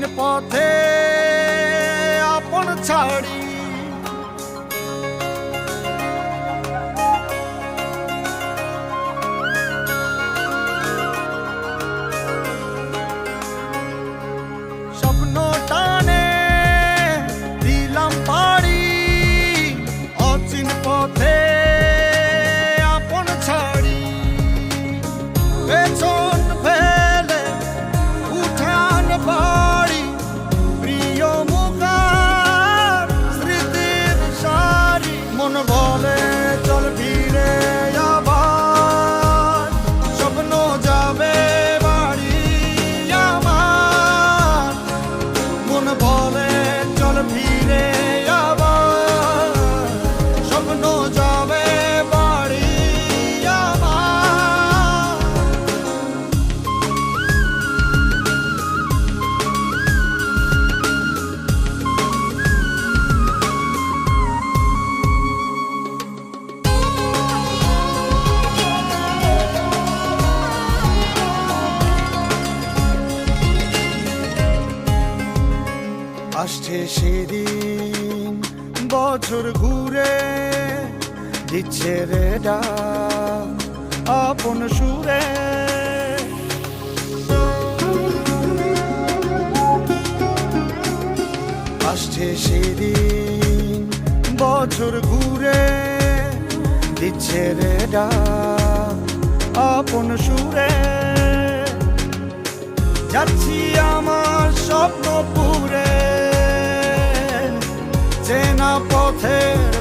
অচিন পথে আপন ছাড়ি স্বপ্ন টানে দিলাম পাড়ি অচিন পথে আপন ছাড়ি পেছন ফেলে উঠান বাড়ি প্রিয় মুখার স্মৃতির সারি মন বলে চল ফিরে আবার স্বপ্ন যাবে বাড়ি আমার মন বলে চল ফিরে আবার স্বপ্ন যাবে বাড়ি আমার আসছে সেদিন বছর ঘুরে দিচ্ছে রে ডাক আপন সুরে আসছে সেদিন বছর ঘুরে দিচ্ছে রে ডাক আপন সুরে যাচ্ছি আমার স্বপ্ন পুরে চেনা পথের